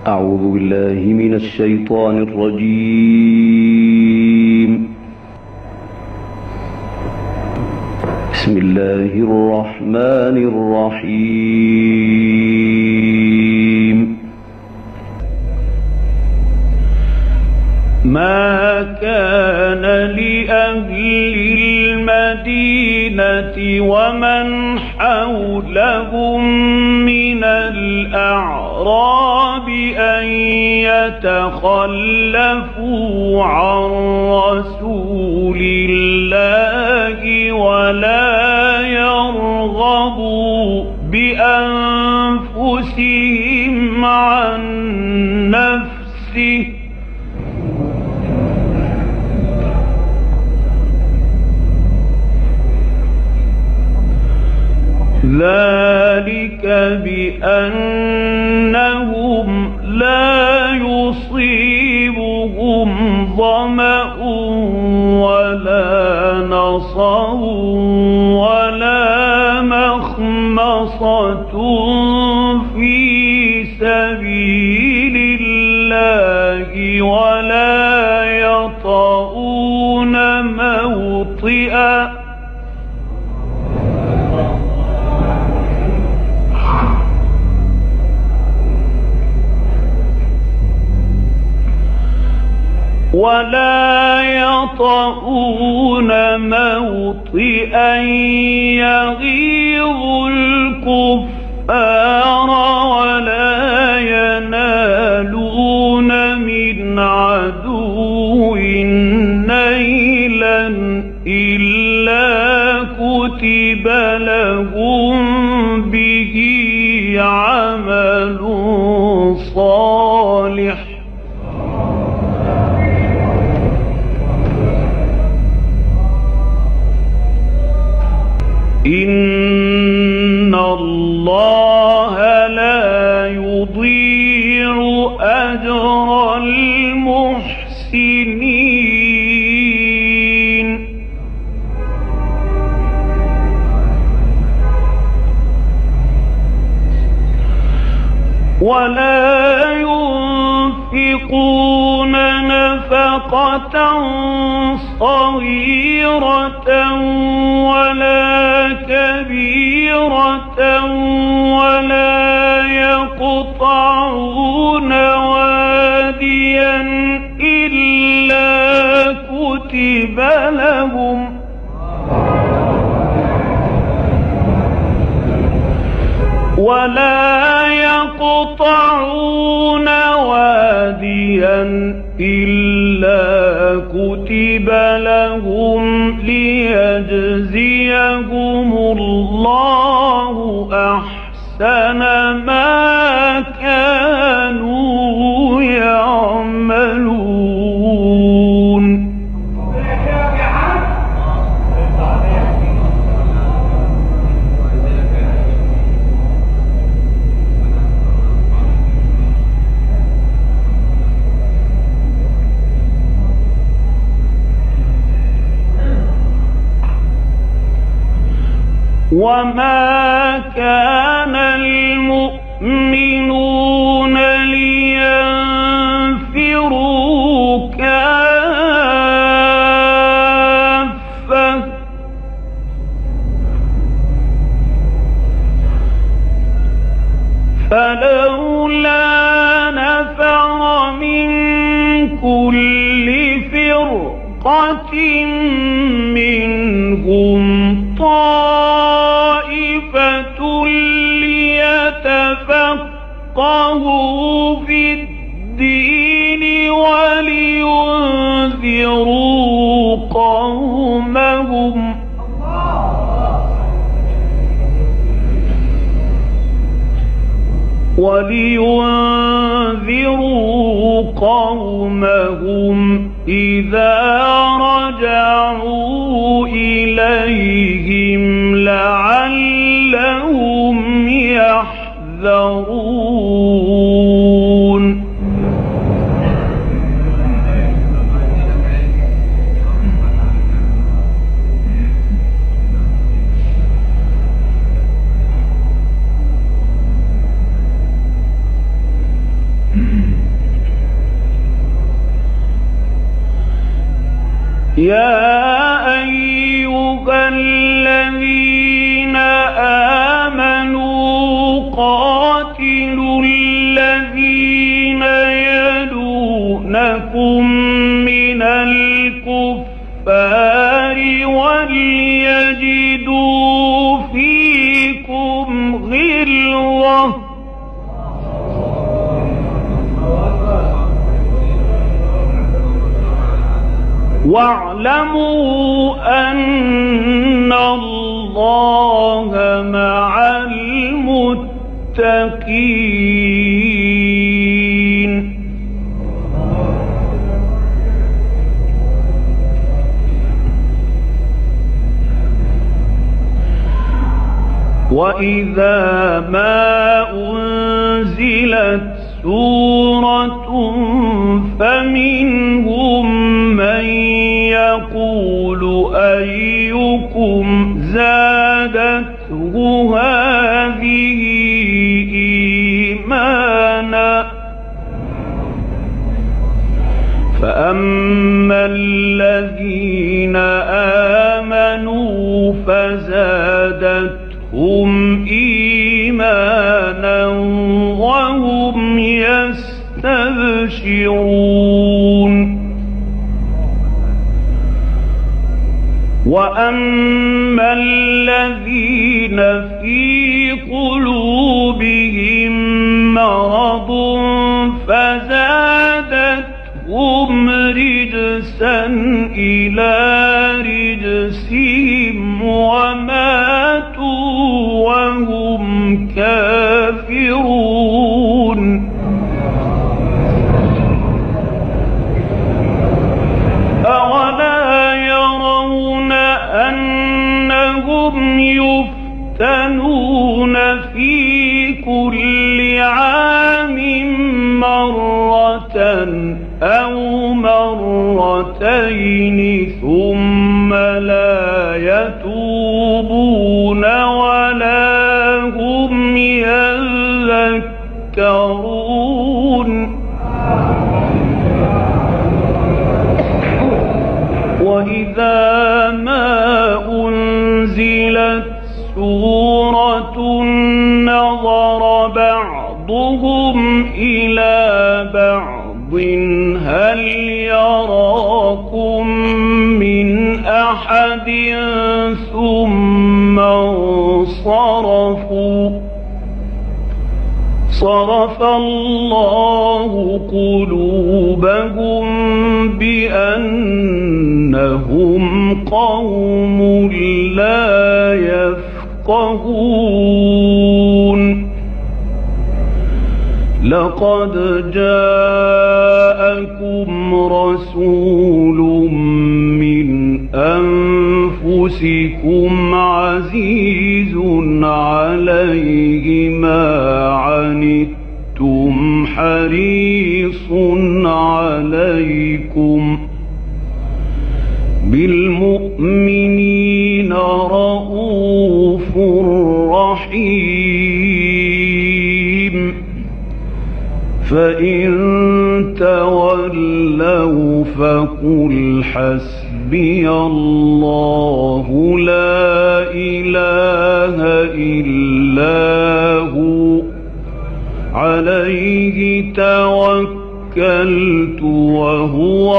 أعوذ بالله من الشيطان الرجيم. بسم الله الرحمن الرحيم. ما كان لأهل المدينة ومن حولهم من الأعراب أن يتخلفوا عن رسول الله ولا يرغبوا بأنفسهم عن نفسه ذلك بأنهم لا يصيبهم ظمأ ولا نصب ولا مخمصة في سبيل الله ولا يطؤون موطئا يغيظ الكفار ولا ينالون من عدو نيلا إلا كتب لهم به عمل صالح إن الله لا يضيع أجر المحسنين. ولا ينفقون نفقة صغيرة ولا كبيرة ولا يقطعون واديا إلا كتب لهم ليجزيهم الله أحسن ما كانوا يعملون. وما كان المؤمنون لينفروا كافة فلولا نفر من كل فرقة منهم طائفة ليتفقهوا في الدين ولينذروا قومهم إذا رجعوا إليهم لعلهم يحذرون. يا أيها الذين آمنوا قاتلوا الذين يلونكم من الكفار وليجدوا فيكم غلظة واعلموا أن الله مع المتقين. وإذا ما أنزلت سورة فمنهم من يقول أيكم زادته هذه إيمانا فأما الذين آمنوا فزادتهم إيمانا وهم يستبشرون. وأما الذين في قلوبهم مرض فزادتهم رجسا إلى رجسهم وماتوا وهم كافرون. أولا يرون أنهم يفتنون في كل عام مرة أو مرتين ثم لا يتوبون ولا هم يذكرون. وإذا ما أنزلت سورة نظر بعضهم إلى بعض هل يراكم من أحد ثم انصرفوا صرف الله قلوبهم بأنهم قوم لا يفقهون. لقد جاءكم رسول من أنفسكم عزيز عليه ما عنتم حريص عليكم بالمؤمنين رؤوف رحيم. فإن تولوا فقل حسبي الله لا إله إلا هو عليه توكلت وهو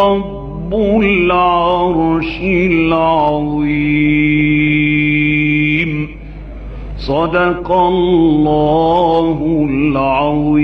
رب العرش العظيم. صدق الله العظيم.